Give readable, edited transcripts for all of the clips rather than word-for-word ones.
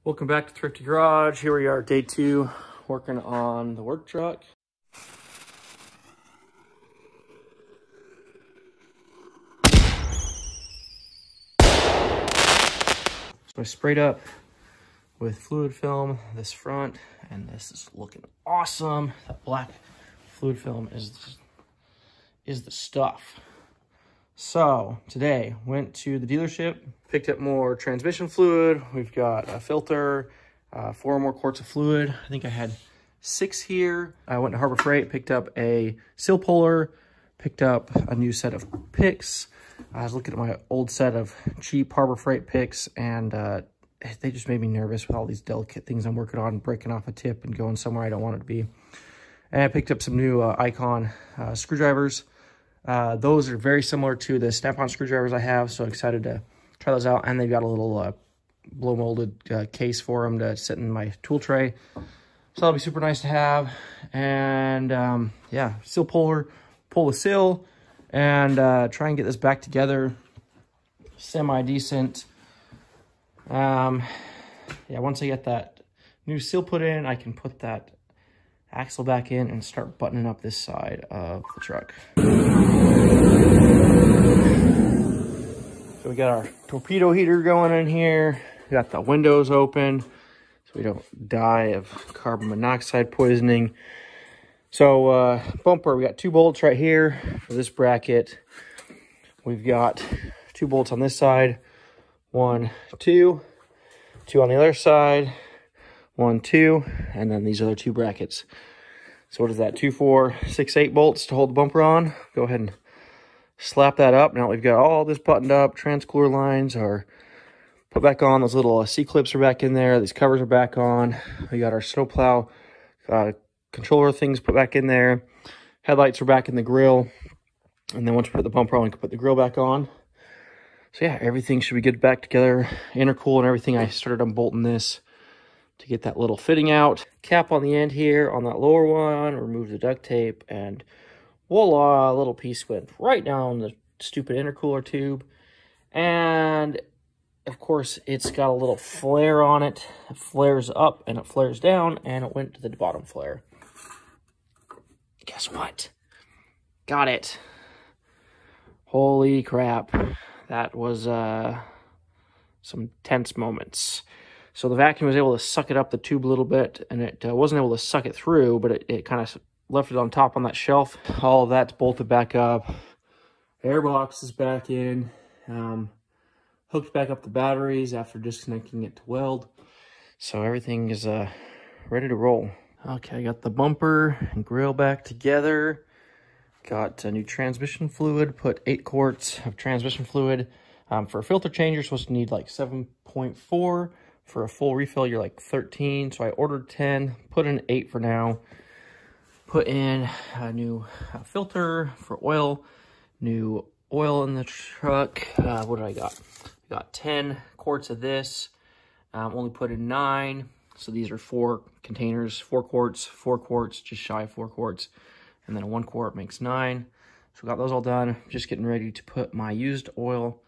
Welcome back to Thrifty Garage. Here we are, day 2, working on the work truck. So I sprayed up with fluid film this front, and this is looking awesome. That black fluid film is the stuff. So today went to the dealership, picked up more transmission fluid. We've got a filter, 4 more quarts of fluid. I think I had 6 here. I went to Harbor Freight, picked up a seal puller, picked up a new set of picks. I was looking at my old set of cheap Harbor Freight picks, and they just made me nervous with all these delicate things I'm working on, breaking off a tip and going somewhere I don't want it to be. And I picked up some new Icon screwdrivers. Those are very similar to the snap-on screwdrivers I have, so excited to try those out. And they've got a little blow molded case for them to sit in my tool tray, so that'll be super nice to have. And yeah, seal puller, pull the seal, and try and get this back together semi-decent. Yeah, once I get that new seal put in, I can put that axle back in and start buttoning up this side of the truck. So we got our torpedo heater going in here. We got the windows open so we don't die of carbon monoxide poisoning. So bumper, we got 2 bolts right here for this bracket. We've got 2 bolts on this side, 1, 2, 2 on the other side, 1, 2, and then these other 2 brackets. So what is that? 2, 4, 6, 8 bolts to hold the bumper on. Go ahead and slap that up. Now we've got all this buttoned up. Transcooler lines are put back on. Those little C-clips are back in there. These covers are back on. We got our snowplow controller things put back in there. Headlights are back in the grill. And then once we put the bumper on, we can put the grill back on. So yeah, everything should be good back together. Intercool and everything. I started unbolting this to get that little fitting out. Cap on the end here on that lower one. Remove the duct tape, and voila, a little piece went right down the stupid intercooler tube. And of course, it's got a little flare on it. It flares up and it flares down, and it went to the bottom flare. Guess what? Got it. Holy crap. That was some tense moments. So the vacuum was able to suck it up the tube a little bit, and it wasn't able to suck it through, but it kind of left it on top on that shelf. All of that's bolted back up. Airbox is back in. Hooked back up the batteries after disconnecting it to weld. So everything is ready to roll. Okay, I got the bumper and grill back together. Got a new transmission fluid. Put 8 quarts of transmission fluid. For a filter change, you're supposed to need like 7.4. For a full refill, you're like 13. So I ordered 10, put in 8 for now. Put in a new filter for oil, new oil in the truck. What did I got? I got 10 quarts of this. Only put in 9. So these are 4 containers, 4 quarts, just shy of 4 quarts. And then a 1 quart makes 9. So we got those all done. Just getting ready to put my used oil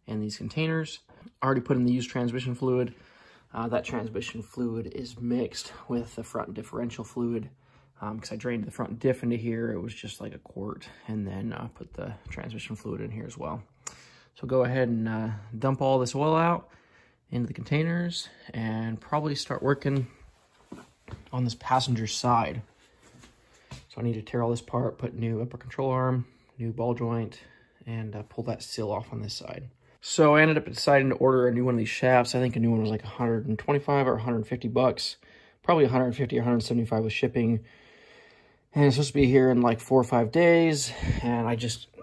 in these containers. Already put in the used transmission fluid. That transmission fluid is mixed with the front differential fluid. Because I drained the front diff into here, it was just like a quart, and then put the transmission fluid in here as well. So go ahead and dump all this oil out into the containers, and probably start working on this passenger side. So I need to tear all this apart, put new upper control arm, new ball joint, and pull that seal off on this side. So I ended up deciding to order a new one of these shafts. I think a new one was like 125 or 150 bucks. Probably 150 or 175 with shipping. And it's supposed to be here in like 4 or 5 days. And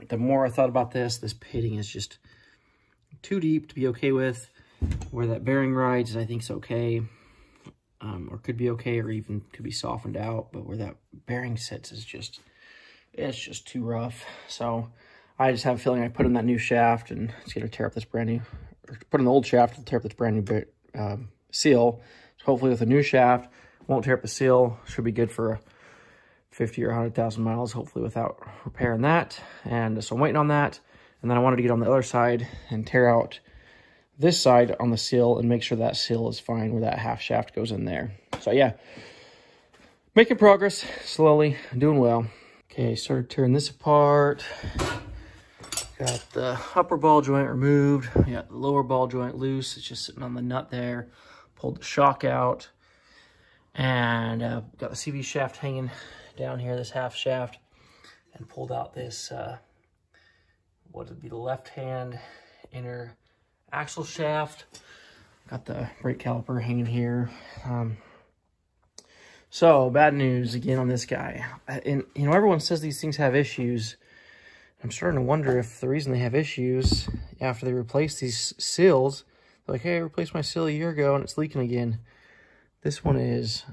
the more I thought about this pitting is just too deep to be okay with. Where that bearing rides, I think is okay. Or could be okay, or even could be softened out. But where that bearing sits is it's just too rough. So I just have a feeling I put in that new shaft and it's going to tear up this brand new, or put in the old shaft and tear up this brand new seal. So hopefully with a new shaft, won't tear up the seal. Should be good for 50 or 100,000 miles, hopefully without repairing that. And so I'm waiting on that. And then I wanted to get on the other side and tear out this side on the seal and make sure that seal is fine where that half shaft goes in there. So yeah, making progress slowly, doing well. Okay, started tearing this apart. Got the upper ball joint removed. We got the lower ball joint loose. It's just sitting on the nut there. Pulled the shock out. And got the CV shaft hanging down here, this half shaft. And pulled out this, what would be the left-hand inner axle shaft. Got the brake caliper hanging here. So, bad news again on this guy. And, you know, everyone says these things have issues. I'm starting to wonder if the reason they have issues after they replace these seals, they're like, hey, I replaced my seal a year ago and it's leaking again. This one is,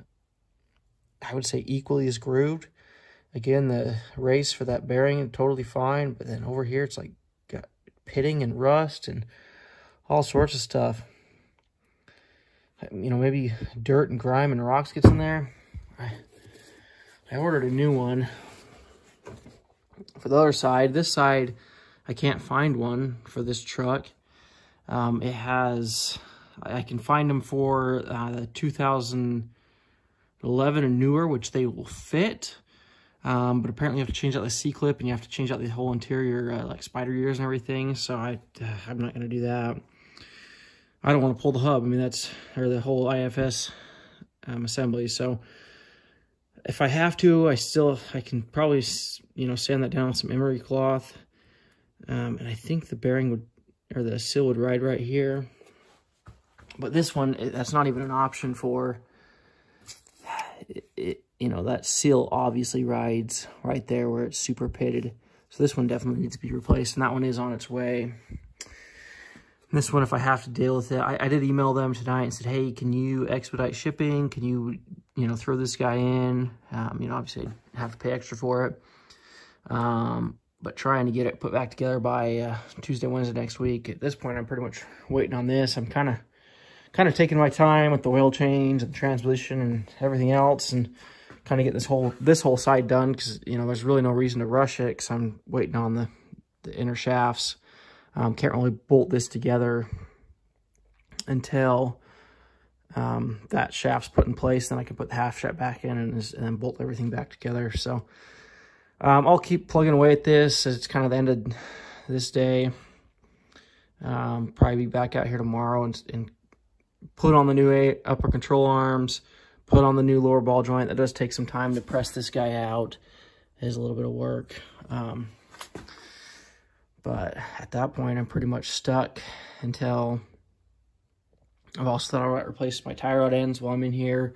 I would say, equally as grooved. Again, the race for that bearing is totally fine, but then over here it's like got pitting and rust and all sorts of stuff. You know, maybe dirt and grime and rocks gets in there. I ordered a new one for the other side. This side, I can't find one for this truck. It has, I can find them for the 2011 and newer, which they will fit. But apparently you have to change out the C-clip and you have to change out the whole interior, like spider gears and everything. So I'm not going to do that. I don't want to pull the hub. I mean, or the whole IFS assembly. So if I have to, I can probably, you know, sand that down with some emery cloth. And I think the bearing would, or the seal would ride right here. But this one, that's not even an option for it. You know, that seal obviously rides right there where it's super pitted. So this one definitely needs to be replaced, and that one is on its way. And this one, if I have to deal with it, I did email them tonight and said, hey, can you expedite shipping? Can you, you know, throw this guy in? You know, obviously I'd have to pay extra for it. But trying to get it put back together by Tuesday, Wednesday next week. At this point, I'm pretty much waiting on this. I'm kind of taking my time with the oil change and the transmission and everything else, and kind of get this whole side done, because, you know, there's really no reason to rush it because I'm waiting on the inner shafts. Can't really bolt this together until that shaft's put in place. Then I can put the half shaft back in and then bolt everything back together. So I'll keep plugging away at this. It's kind of the end of this day. Probably be back out here tomorrow and put on the new upper control arms, put on the new lower ball joint. That does take some time to press this guy out. It is a little bit of work. But at that point, I'm pretty much stuck until I've also thought about replacing my tie rod ends while I'm in here.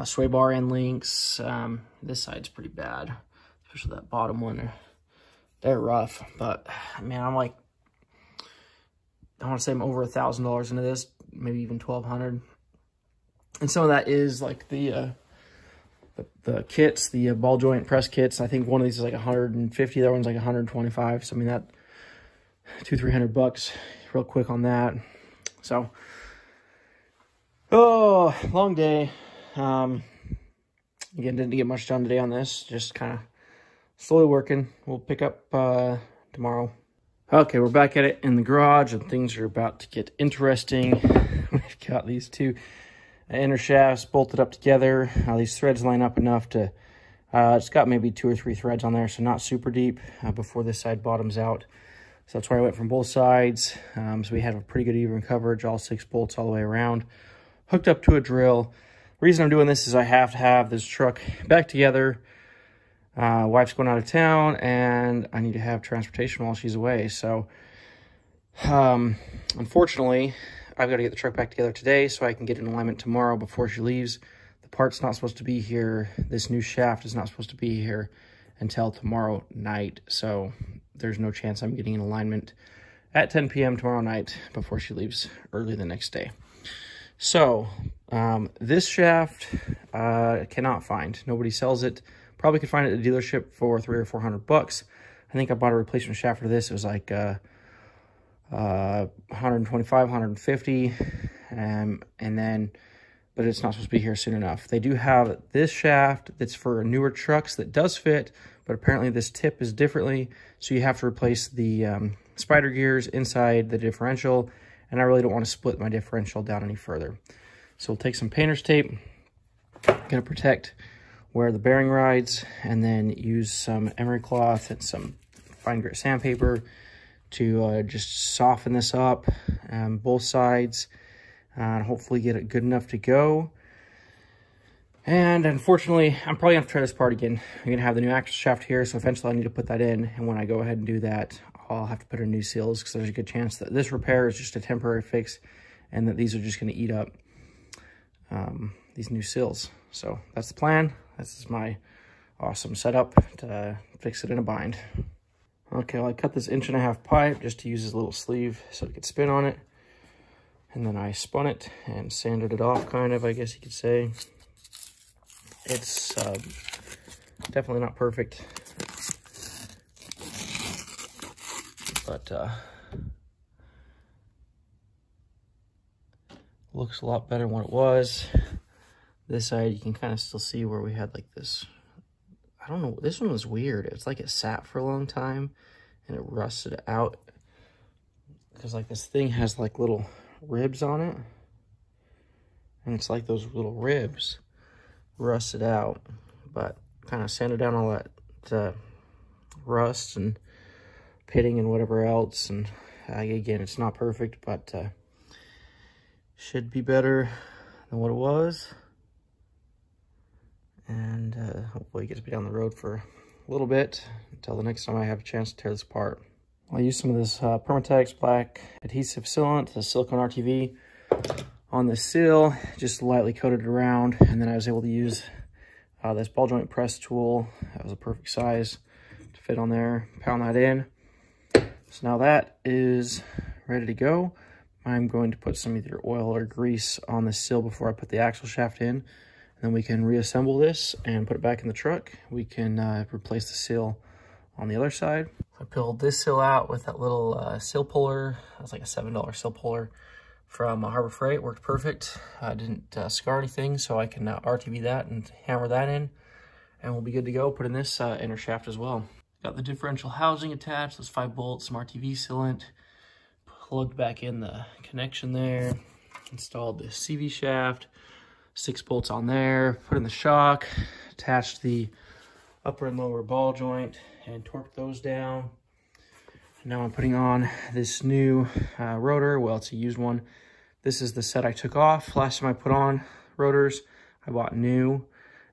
Sway bar end links. This side's pretty bad, especially that bottom one. They're rough, but man, I want to say I'm over $1,000 into this, maybe even $1,200. And some of that is like the kits, the ball joint press kits. I think one of these is like 150, the other one's like 125. So I mean, that $200-300 real quick on that. So, oh, long day. Again, didn't get much done today on this. Just kind of slowly working. We'll pick up tomorrow. Okay, we're back at it in the garage, and things are about to get interesting. We've got these two inner shafts bolted up together. These threads line up enough to, it's got maybe 2 or 3 threads on there, so not super deep before this side bottoms out. So that's why I went from both sides. So we have a pretty good even coverage, all 6 bolts all the way around, hooked up to a drill. The reason I'm doing this is I have to have this truck back together. Wife's going out of town, and I need to have transportation while she's away. So, unfortunately, I've got to get the truck back together today so I can get in alignment tomorrow before she leaves. The part's not supposed to be here. This new shaft is not supposed to be here until tomorrow night. So there's no chance I'm getting in alignment at 10 p.m. tomorrow night before she leaves early the next day. So this shaft I cannot find. Nobody sells it. Probably could find it at the dealership for $300 or $400. I think I bought a replacement shaft for this. It was like 125, 150, and then, but it's not supposed to be here soon enough. They do have this shaft that's for newer trucks that does fit, but apparently this tip is differently, so you have to replace the spider gears inside the differential, and I really don't want to split my differential down any further. So we'll take some painter's tape, gonna protect where the bearing rides, and then use some emery cloth and some fine grit sandpaper to just soften this up, both sides, and hopefully get it good enough to go. And unfortunately, I'm probably gonna have to try this part again. I'm gonna have the new axle shaft here, so eventually I need to put that in. And when I go ahead and do that, I'll have to put in new seals, because there's a good chance that this repair is just a temporary fix and that these are just gonna eat up these new seals. So that's the plan. This is my awesome setup to fix it in a bind. Okay, well, I cut this 1.5" pipe just to use this little sleeve so it could spin on it. And then I spun it and sanded it off, kind of, I guess you could say. It's definitely not perfect, but looks a lot better than what it was. This side, you can kind of still see where we had like this, I don't know, this one was weird. It's like it sat for a long time and it rusted out, because like this thing has like little ribs on it, and it's like those little ribs rusted out, but kind of sanded down all that rust and pitting and whatever else. And again, it's not perfect, but should be better than what it was. And hopefully it gets me down the road for a little bit until the next time I have a chance to tear this apart. I'll use some of this Permatex black adhesive sealant, the silicone RTV, on the seal, just lightly coated it around, and then I was able to use this ball joint press tool. That was a perfect size to fit on there, pound that in. So now that is ready to go. I'm going to put some either oil or grease on the seal before I put the axle shaft in, and then we can reassemble this and put it back in the truck. We can replace the seal on the other side. I pulled this seal out with that little seal puller. It was like a $7 seal puller from Harbor Freight. Worked perfect. I didn't scar anything, so I can RTV that and hammer that in, and we'll be good to go. Put in this inner shaft as well. Got the differential housing attached, those 5 bolts, some RTV sealant, plugged back in the connection there, installed the CV shaft, 6 bolts on there, put in the shock, attached the upper and lower ball joint, and torqued those down. Now I'm putting on this new rotor. Well, it's a used one. This is the set I took off. Last time I put on rotors, I bought new,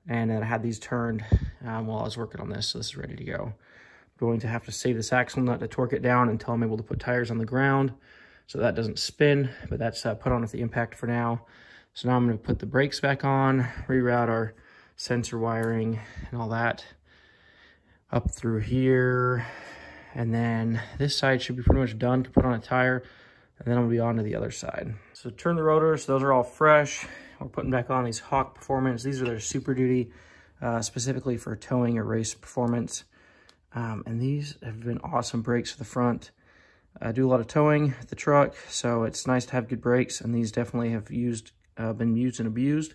and then I had these turned while I was working on this, so this is ready to go. I'm going to have to save this axle nut to torque it down until I'm able to put tires on the ground so that doesn't spin, but that's put on with the impact for now. So now I'm going to put the brakes back on, reroute our sensor wiring and all that up through here. And then this side should be pretty much done. Can put on a tire, and then I'll be on to the other side. So turn the rotors, those are all fresh. We're putting back on these Hawk Performance. These are their Super Duty, specifically for towing or race performance. And these have been awesome brakes for the front. I do a lot of towing with the truck, so it's nice to have good brakes, and these definitely have been used and abused,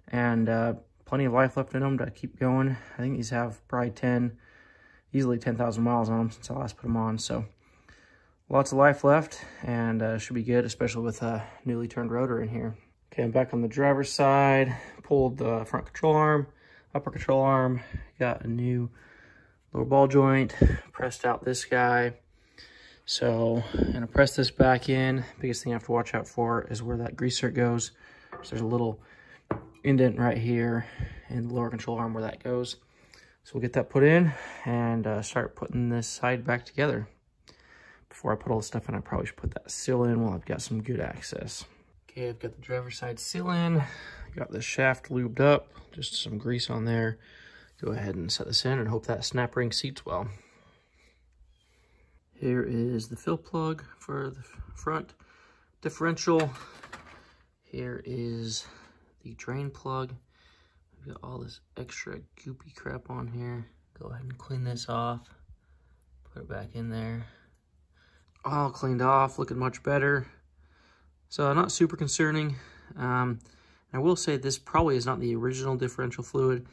and plenty of life left in them to keep going. I think these have probably easily 10,000 miles on them since I last put them on, so lots of life left, and should be good, especially with a newly turned rotor in here. Okay, I'm back on the driver's side, pulled the front control arm, upper control arm, got a new lower ball joint, pressed out this guy. So I'm gonna press this back in. Biggest thing I have to watch out for is where that grease zerk goes. So there's a little indent right here in the lower control arm where that goes. So we'll get that put in and start putting this side back together. Before I put all the stuff in, I probably should put that seal in while I've got some good access. Okay, I've got the driver's side seal in. Got the shaft lubed up, just some grease on there. Go ahead and set this in and hope that snap ring seats well. Here is the fill plug for the front differential. Here is the drain plug. We've got all this extra goopy crap on here. Go ahead and clean this off. Put it back in there. All cleaned off, looking much better. So not super concerning. I will say this probably is not the original differential fluid.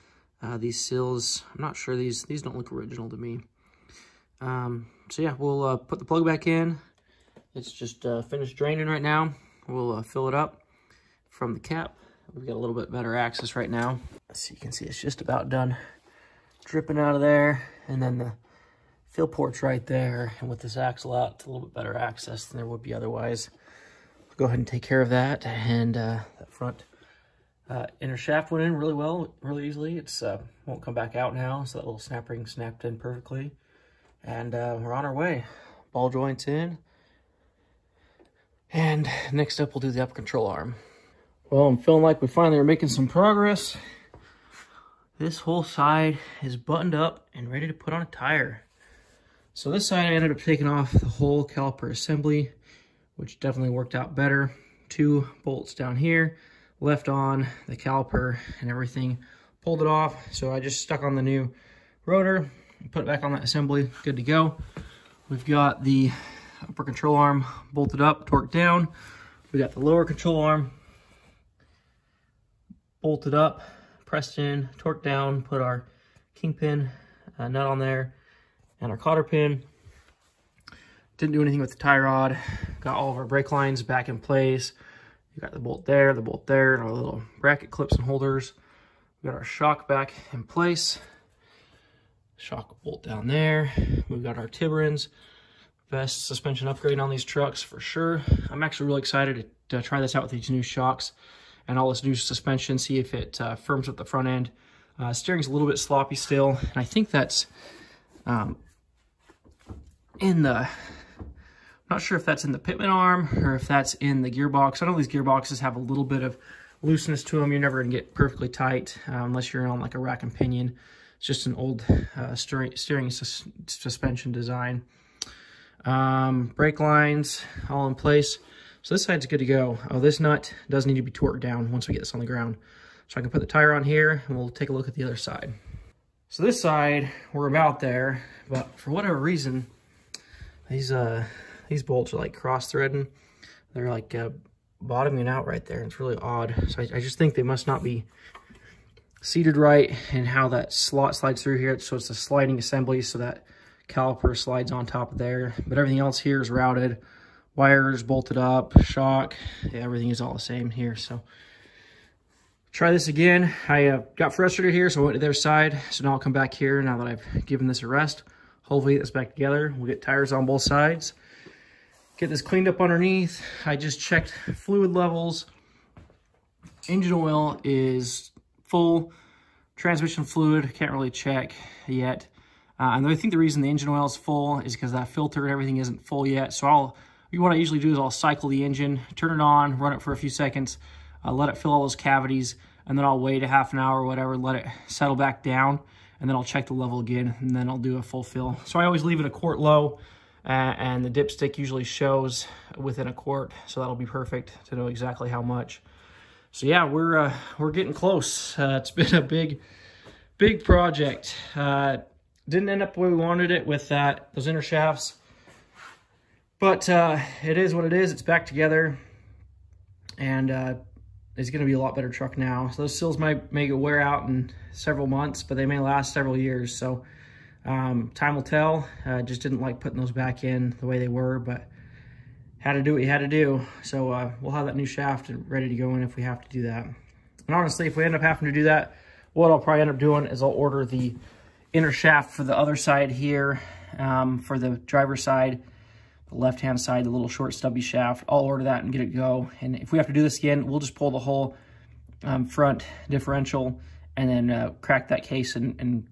These seals, I'm not sure, these don't look original to me. So yeah, we'll put the plug back in It's just finished draining right now. We'll fill it up from the cap. We've got a little bit better access right now. So you can see it's just about done dripping out of there. And then the fill port's right there. And with this axle out, it's a little bit better access than there would be otherwise. We'll go ahead and take care of that. And that front inner shaft went in really well, really easily. It's won't come back out now, so that little snap ring snapped in perfectly. And we're on our way. Ball joints in. And next up, we'll do the upper control arm. Well, I'm feeling like we finally are making some progress. This whole side is buttoned up and ready to put on a tire. So this side, I ended up taking off the whole caliper assembly, which definitely worked out better. 2 bolts down here, left on the caliper and everything. Pulled it off, so I just stuck on the new rotor, put it back on that assembly, good to go. We've got the upper control arm bolted up, torqued down. We got the lower control arm bolted up, pressed in, torqued down, put our kingpin nut on there, and our cotter pin. Didn't do anything with the tie rod. Got all of our brake lines back in place. You got the bolt there, and our little bracket clips and holders. We got our shock back in place. Shock bolt down there. We've got our Timbrens. Best suspension upgrade on these trucks for sure. I'm actually really excited to try this out with these new shocks and all this new suspension, see if it firms up the front end. Steering's a little bit sloppy still, and I think that's in the, I'm not sure if that's in the pitman arm or if that's in the gearbox. I know these gearboxes have a little bit of looseness to them. You're never gonna get perfectly tight unless you're on like a rack and pinion. It's just an old steering suspension design. Brake lines all in place. So this side's good to go. Oh, this nut does need to be torqued down once we get this on the ground. So I can put the tire on here and we'll take a look at the other side. So this side, we're about there, but for whatever reason, these bolts are like cross-threading. They're like bottoming out right there. It's really odd. So I just think they must not be seated right and how that slot slides through here. So it's a sliding assembly, so that caliper slides on top of there. But everything else here is routed. Wires bolted up, shock, yeah, everything is all the same here. So try this again. I got frustrated here, so I went to their side. So now I'll come back here now that I've given this a rest. Hopefully get this back together. We'll get tires on both sides. Get this cleaned up underneath. I just checked fluid levels. Engine oil is full. Transmission fluid, can't really check yet. And I think the reason the engine oil is full is because that filter and everything isn't full yet. So what I usually do is I'll cycle the engine, turn it on, run it for a few seconds, let it fill all those cavities, and then I'll wait a half an hour or whatever, let it settle back down, and then I'll check the level again, and then I'll do a full fill. So I always leave it a quart low, and the dipstick usually shows within a quart, so that'll be perfect to know exactly how much. So yeah, we're getting close. It's been a big project. Didn't end up the way we wanted it with those inner shafts, but it is what it is. It's back together, and it's going to be a lot better truck now. So those seals might wear out in several months, but they may last several years. So time will tell. Just didn't like putting those back in the way they were, but had to do what you had to do. So we'll have that new shaft ready to go in if we have to do that. And honestly, if we end up having to do that, what I'll probably end up doing is I'll order the inner shaft for the other side here, for the driver's side, the left-hand side, the little short stubby shaft. I'll order that and get it go. And if we have to do this again, we'll just pull the whole front differential and then crack that case and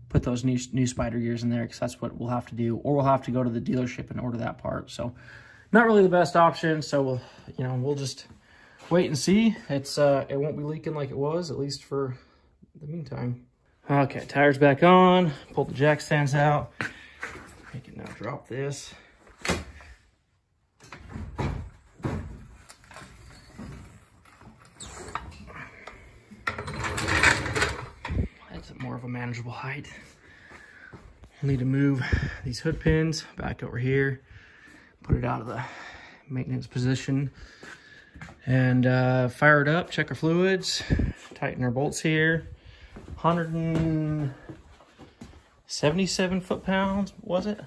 put those new spider gears in there, because that's what we'll have to do. Or we'll have to go to the dealership and order that part. So not really the best option. So we'll just wait and see. It won't be leaking like it was, at least for the meantime. Okay, tires back on. Pull the jack stands out. I can now drop this. That's more of a manageable height. We'll need to move these hood pins back over here. Put it out of the maintenance position. And fire it up, check our fluids, tighten our bolts here. 177 foot-pounds, was it?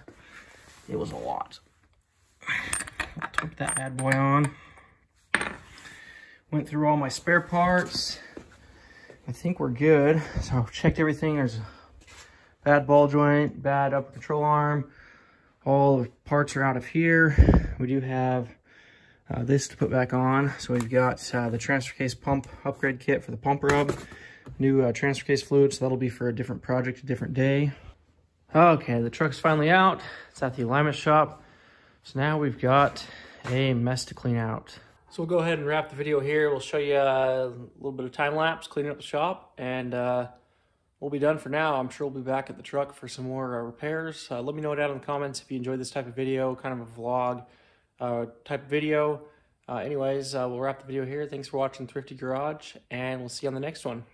It was a lot. Put that bad boy on. Went through all my spare parts. I think we're good. So I've checked everything. There's a bad ball joint, bad upper control arm. All the parts are out of here. We do have this to put back on. So we've got the transfer case pump upgrade kit for the pump rub. New transfer case fluid, so that'll be for a different project, a different day. Okay, the truck's finally out. It's at the alignment shop. So now we've got a mess to clean out. So we'll go ahead and wrap the video here. We'll show you a little bit of time lapse cleaning up the shop, and we'll be done for now. I'm sure we'll be back at the truck for some more repairs. Let me know down in the comments if you enjoyed this type of video, kind of a vlog type of video. Anyways, we'll wrap the video here. Thanks for watching Thrifty Garage, and we'll see you on the next one.